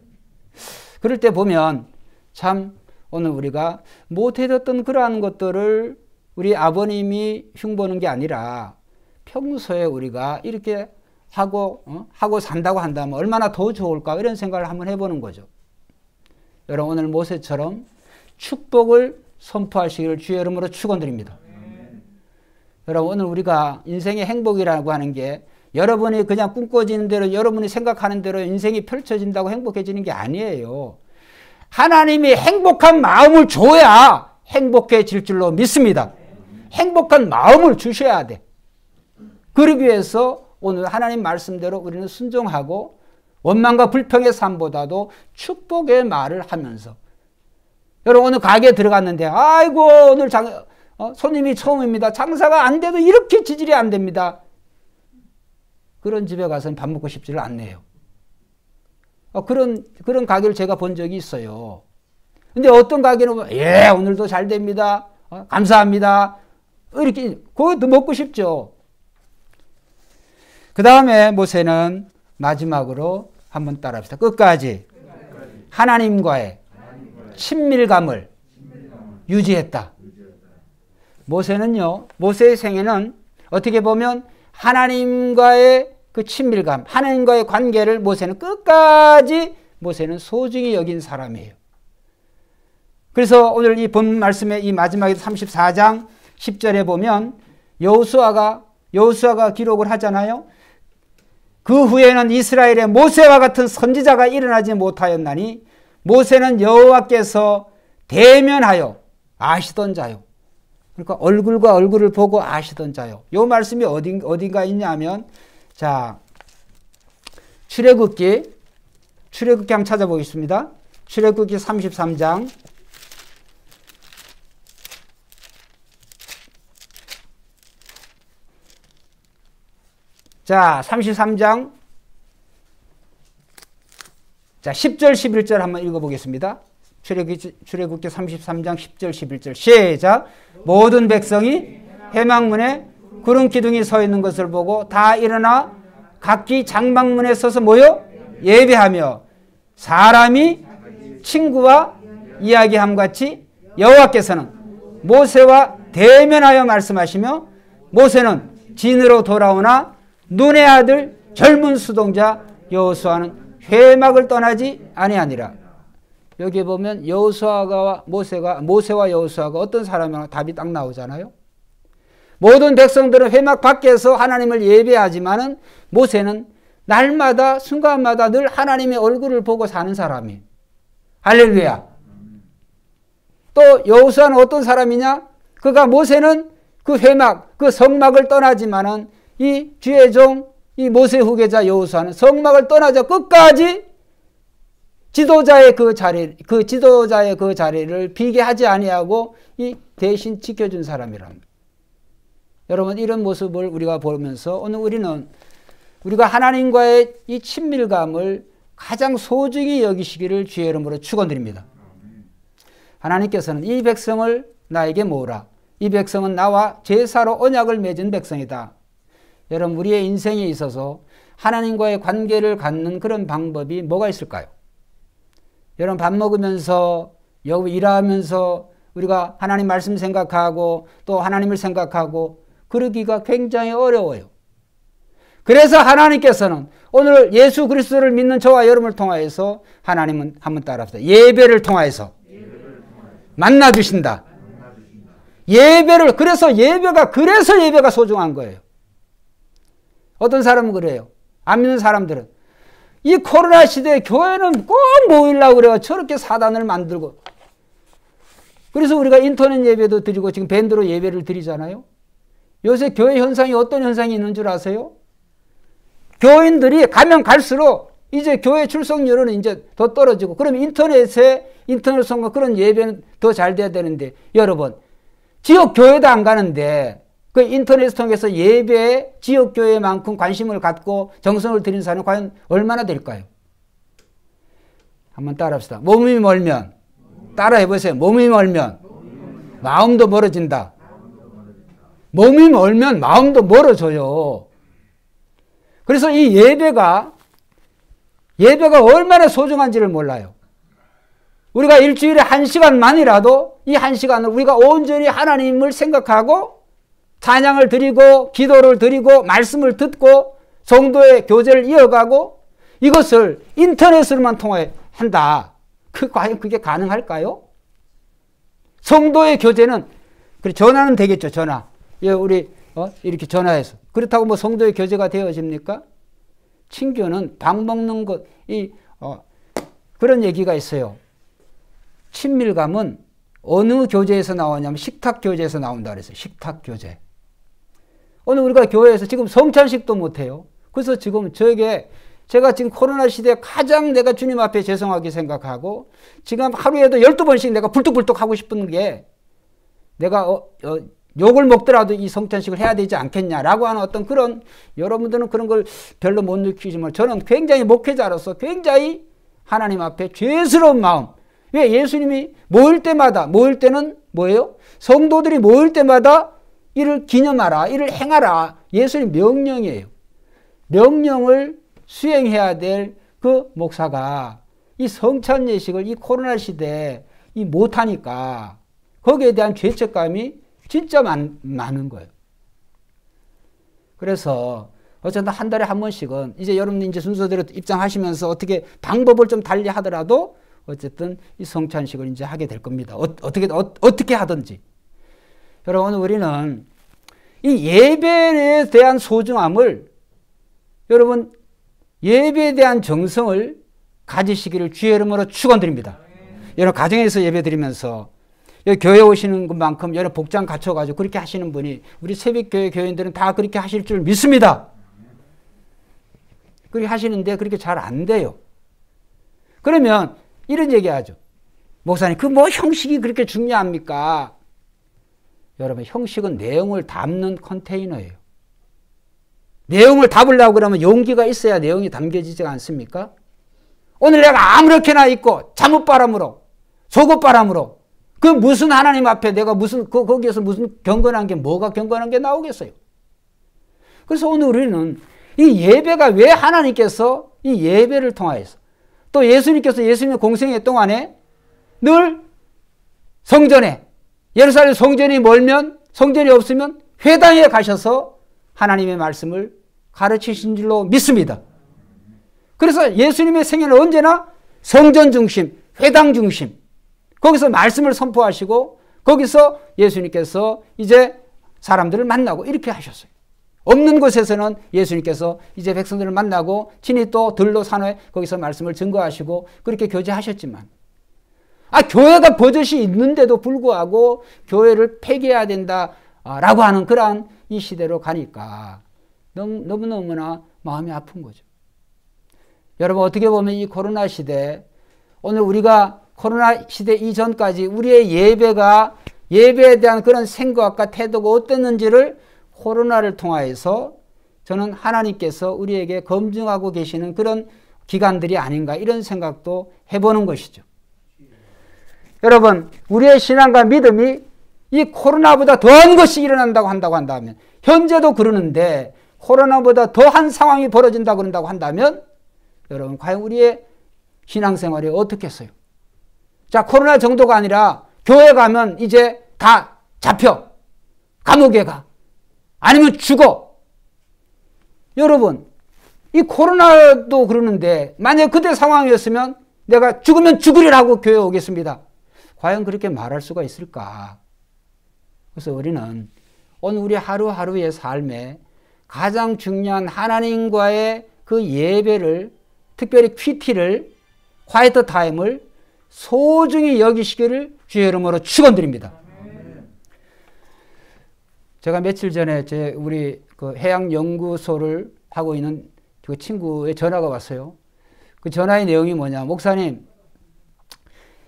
그럴 때 보면 참 오늘 우리가 못해뒀던 그러한 것들을 우리 아버님이 흉보는 게 아니라 평소에 우리가 이렇게 하고 산다고 한다면 얼마나 더 좋을까 이런 생각을 한번 해보는 거죠. 여러분 오늘 모세처럼 축복을 선포하시기를 주의 이름으로 축원드립니다. 여러분 오늘 우리가 인생의 행복이라고 하는 게 여러분이 그냥 꿈꿔지는 대로 여러분이 생각하는 대로 인생이 펼쳐진다고 행복해지는 게 아니에요. 하나님이 행복한 마음을 줘야 행복해질 줄로 믿습니다. 행복한 마음을 주셔야 돼. 그러기 위해서 오늘 하나님 말씀대로 우리는 순종하고 원망과 불평의 삶보다도 축복의 말을 하면서 여러분 오늘 가게에 들어갔는데 아이고 오늘 손님이 처음입니다. 장사가 안 돼도 이렇게 지질이 안 됩니다. 그런 집에 가서는 밥 먹고 싶지를 않네요. 그런 가게를 제가 본 적이 있어요. 근데 어떤 가게는 보면 예 오늘도 잘 됩니다. 감사합니다. 이렇게 그것도 먹고 싶죠. 그 다음에 모세는 마지막으로 한번 따라합시다. 끝까지 하나님과의 친밀감을 유지했다. 모세는요, 모세의 생애는 어떻게 보면 하나님과의 그 친밀감, 하나님과의 관계를 모세는 끝까지 모세는 소중히 여긴 사람이에요. 그래서 오늘 이 본 말씀의 이 마지막에 34장 10절에 보면 여호수아가 기록을 하잖아요. 그 후에는 이스라엘에 모세와 같은 선지자가 일어나지 못하였나니 모세는 여호와께서 대면하여 아시던 자요. 그러니까 얼굴과 얼굴을 보고 아시던 자요. 이 말씀이 어딘가 있냐면 자 출애굽기 한번 찾아보겠습니다. 출애굽기 33장 자 33장 자 10절 11절 한번 읽어보겠습니다. 출애굽기 33장 10절 11절 시작. 모든 백성이 회막문에 구름 기둥이 서 있는 것을 보고 다 일어나 각기 장막문에 서서 모여 예배하며 사람이 친구와 이야기함 같이 여호와께서는 모세와 대면하여 말씀하시며 모세는 진으로 돌아오나 눈의 아들 젊은 수동자 여호수아는 회막을 떠나지 아니하니라. 여기 보면 여호수아와 모세와 여호수아가 어떤 사람이나 답이 딱 나오잖아요. 모든 백성들은 회막 밖에서 하나님을 예배하지만은 모세는 날마다 순간마다 늘 하나님의 얼굴을 보고 사는 사람이에요. 할렐루야. 또 여호수아는 어떤 사람이냐? 그가 모세는 그 회막, 그 성막을 떠나지만은 이 주의 종, 이 모세 후계자 여호수아는 성막을 떠나자 끝까지 지도자의 그 자리를 비게 하지 아니하고 이 대신 지켜준 사람이랍니다. 여러분 이런 모습을 우리가 보면서 오늘 우리가 하나님과의 이 친밀감을 가장 소중히 여기시기를 주의 이름으로 축원드립니다. 하나님께서는 이 백성을 나에게 모으라. 이 백성은 나와 제사로 언약을 맺은 백성이다. 여러분 우리의 인생에 있어서 하나님과의 관계를 갖는 그런 방법이 뭐가 있을까요? 여러분 밥 먹으면서 여기 일하면서 우리가 하나님 말씀 생각하고 또 하나님을 생각하고 그러기가 굉장히 어려워요. 그래서 하나님께서는 오늘 예수 그리스도를 믿는 저와 여러분을 통하여서 하나님은 한번 따라합시다. 예배를 통하여서 만나 주신다. 예배를 그래서 예배가 소중한 거예요. 어떤 사람은 그래요. 안 믿는 사람들은 이 코로나 시대에 교회는 꼭 모이려고 그래요. 저렇게 사단을 만들고. 그래서 우리가 인터넷 예배도 드리고 지금 밴드로 예배를 드리잖아요. 요새 교회 현상이 어떤 현상이 있는 줄 아세요? 교인들이 가면 갈수록 이제 교회 출석률은 이제 더 떨어지고 그럼 인터넷 선거 그런 예배는 더 잘 돼야 되는데 여러분 지역 교회도 안 가는데 그 인터넷을 통해서 예배, 지역교회만큼 관심을 갖고 정성을 들인 사람은 과연 얼마나 될까요? 한번 따라합시다. 몸이 멀면, 따라해보세요. 몸이 멀면 마음도 멀어진다. 몸이 멀면 마음도 멀어져요. 그래서 이 예배가 얼마나 소중한지를 몰라요. 우리가 일주일에 1시간만이라도 이 1시간을 우리가 온전히 하나님을 생각하고 찬양을 드리고 기도를 드리고 말씀을 듣고 성도의 교제를 이어가고 이것을 인터넷으로만 통해 한다. 과연 그게 가능할까요? 성도의 교제는 전화는 되겠죠. 전화. 우리 이렇게 전화해서. 그렇다고 뭐 성도의 교제가 되어집니까? 친교는 밥 먹는 것 그런 얘기가 있어요. 친밀감은 어느 교제에서 나오냐면 식탁 교제에서 나온다 그랬어요. 식탁 교제. 오늘 우리가 교회에서 지금 성찬식도 못해요. 그래서 지금 제가 지금 코로나 시대에 가장 내가 주님 앞에 죄송하게 생각하고 지금 하루에도 12번씩 내가 불뚝불뚝 하고 싶은 게 내가 욕을 먹더라도 이 성찬식을 해야 되지 않겠냐라고 하는 어떤 그런 여러분들은 그런 걸 별로 못 느끼지만 저는 굉장히 목회자로서 굉장히 하나님 앞에 죄스러운 마음. 왜 예수님이 모일 때는 뭐예요? 성도들이 모일 때마다 이를 기념하라, 이를 행하라. 예수님 명령이에요. 명령을 수행해야 될 그 목사가 이 성찬 예식을 이 코로나 시대에 못하니까 거기에 대한 죄책감이 진짜 많은 거예요. 그래서 어쨌든 한 달에 한 번씩은 이제 여러분 이제 순서대로 입장하시면서 어떻게 방법을 좀 달리 하더라도 어쨌든 이 성찬식을 이제 하게 될 겁니다. 어떻게 하든지. 여러분 우리는 이 예배에 대한 소중함을 여러분 예배에 대한 정성을 가지시기를 주의 이름으로 축원드립니다. 여러분 가정에서 예배 드리면서 여기 교회 오시는 것만큼 여러 복장 갖춰가지고 그렇게 하시는 분이 우리 새벽교회 교인들은 다 그렇게 하실 줄 믿습니다. 그렇게 하시는데 그렇게 잘 안 돼요. 그러면 이런 얘기하죠. 목사님 그 뭐 형식이 그렇게 중요합니까? 여러분 형식은 내용을 담는 컨테이너예요. 내용을 담으려고 그러면 용기가 있어야 내용이 담겨지지 않습니까? 오늘 내가 아무렇게나 입고 잠옷바람으로 속옷바람으로 그 무슨 하나님 앞에 내가 거기에서 무슨 경건한 게 뭐가 경건한 게 나오겠어요? 그래서 오늘 우리는 이 예배가 왜 하나님께서 이 예배를 통하여서 또 예수님께서 예수님의 공생애 동안에 늘 성전에 예루살렘 성전이 멀면 성전이 없으면 회당에 가셔서 하나님의 말씀을 가르치신 줄로 믿습니다. 그래서 예수님의 생애는 언제나 성전 중심, 회당 중심 거기서 말씀을 선포하시고 거기서 예수님께서 이제 사람들을 만나고 이렇게 하셨어요. 없는 곳에서는 예수님께서 이제 백성들을 만나고 친히 또 들로 산에 거기서 말씀을 증거하시고 그렇게 교제하셨지만 교회가 버젓이 있는데도 불구하고 교회를 폐기해야 된다라고 하는 그러한 이 시대로 가니까 너무너무나 마음이 아픈 거죠. 여러분 어떻게 보면 이 코로나 시대 오늘 우리가 코로나 시대 이전까지 우리의 예배에 대한 그런 생각과 태도가 어땠는지를 코로나를 통하여서 저는 하나님께서 우리에게 검증하고 계시는 그런 기간들이 아닌가 이런 생각도 해보는 것이죠. 여러분 우리의 신앙과 믿음이 이 코로나보다 더한 것이 일어난다고 한다면 현재도 그러는데 코로나보다 더한 상황이 벌어진다고 그런다고 한다면 여러분 과연 우리의 신앙생활이 어떻겠어요? 자 코로나 정도가 아니라 교회 가면 이제 다 잡혀 감옥에 가 아니면 죽어. 여러분 이 코로나도 그러는데 만약 그때 상황이었으면 내가 죽으면 죽으리라고 교회에 오겠습니다. 과연 그렇게 말할 수가 있을까? 그래서 우리는 오늘 우리 하루하루의 삶에 가장 중요한 하나님과의 그 예배를 특별히 퀴티를 콰이트 타임을 소중히 여기시기를 주의 이름으로 축원드립니다. 제가 며칠 전에 우리 그 해양연구소를 하고 있는 그 친구의 전화가 왔어요. 그 전화의 내용이 뭐냐? 목사님,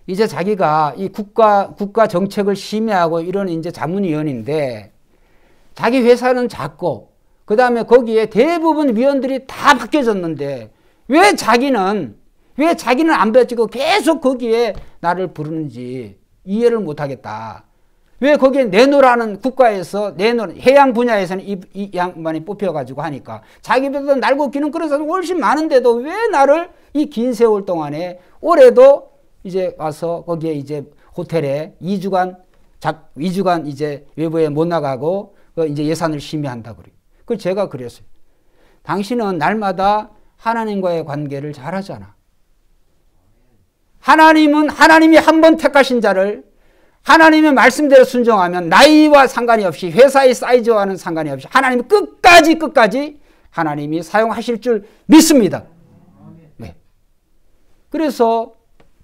이제 자기가 이 국가 정책을 심의하고 이런 이제 자문위원인데 자기 회사는 작고 그 다음에 거기에 대부분 위원들이 다 바뀌어졌는데 왜 자기는 안 바뀌고 계속 거기에 나를 부르는지 이해를 못하겠다. 왜 거기에 내노라는 국가에서 해양 분야에서는 이 양반이 뽑혀가지고 하니까 자기보다 날고 기는 그런 사람이 훨씬 많은데도 왜 나를 이 긴 세월 동안에 올해도 이제 와서 거기에 이제 호텔에 2주간 이제 외부에 못 나가고 이제 예산을 심의한다 그래요. 그 제가 그랬어요. 당신은 날마다 하나님과의 관계를 잘하잖아. 하나님이 한 번 택하신 자를 하나님의 말씀대로 순종하면 나이와 상관이 없이 회사의 사이즈와는 상관이 없이 하나님이 끝까지 하나님이 사용하실 줄 믿습니다. 네. 그래서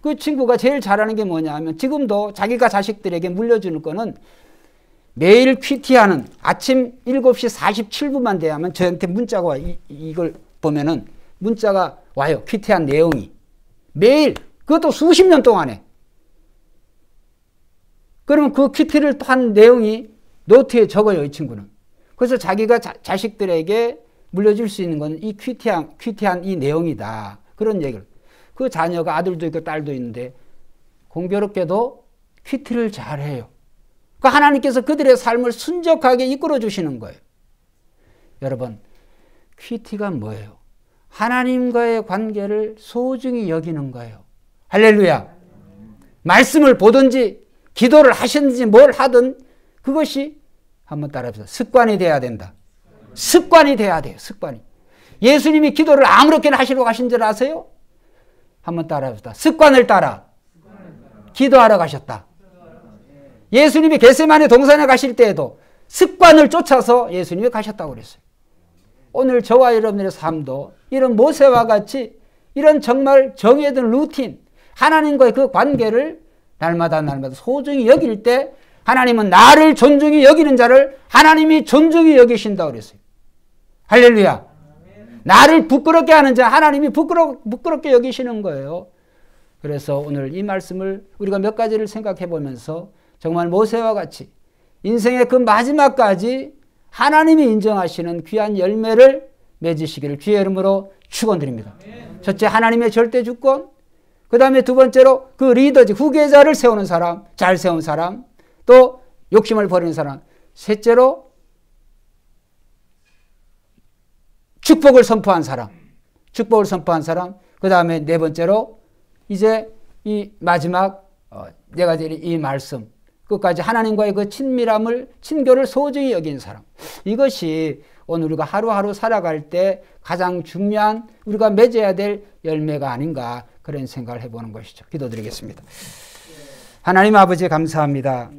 그 친구가 제일 잘하는 게 뭐냐 하면 지금도 자기가 자식들에게 물려주는 거는 매일 큐티하는 아침 7시 47분만 돼야만 저한테 문자가 와요. 이걸 보면은 문자가 와요. 큐티한 내용이. 매일. 그것도 수십 년 동안에. 그러면 그 큐티를 한 내용이 노트에 적어요. 이 친구는. 그래서 자기가 자식들에게 물려줄 수 있는 건 이 큐티한 이 내용이다. 그런 얘기를. 그 자녀가 아들도 있고 딸도 있는데 공교롭게도 큐티를 잘해요. 그 하나님께서 그들의 삶을 순적하게 이끌어 주시는 거예요. 여러분, 큐티가 뭐예요? 하나님과의 관계를 소중히 여기는 거예요. 할렐루야. 말씀을 보든지 기도를 하시든지 뭘 하든 그것이 한번 따라해보세요. 습관이 돼야 된다. 습관이 돼야 돼요. 습관이. 예수님이 기도를 아무렇게나 하시려고 하신 줄 아세요? 한번 따라해보세요. 습관을 따라 기도하러 가셨다. 예수님이 겟세마네 동산에 가실 때에도 습관을 쫓아서 예수님이 가셨다고 그랬어요. 오늘 저와 여러분들의 삶도 이런 모세와 같이 이런 정말 정해진 루틴, 하나님과의 그 관계를 날마다 소중히 여길 때 하나님은 나를 존중히 여기는 자를 하나님이 존중히 여기신다고 그랬어요. 할렐루야. 나를 부끄럽게 하는 자 하나님이 부끄럽게 여기시는 거예요. 그래서 오늘 이 말씀을 우리가 몇 가지를 생각해 보면서 정말 모세와 같이 인생의 그 마지막까지 하나님이 인정하시는 귀한 열매를 맺으시기를 주의 이름으로 축원드립니다. 첫째, 하나님의 절대 주권. 그 다음에 두 번째로 그 리더지, 후계자를 세우는 사람, 잘 세운 사람, 또 욕심을 버리는 사람. 셋째로 축복을 선포한 사람. 그 다음에 네 번째로 이제 이 마지막 네 가지 이 말씀. 끝까지 하나님과의 그 친밀함을, 친교를 소중히 여기는 사람. 이것이 오늘 우리가 하루하루 살아갈 때 가장 중요한 우리가 맺어야 될 열매가 아닌가 그런 생각을 해보는 것이죠. 기도드리겠습니다. 하나님 아버지 감사합니다.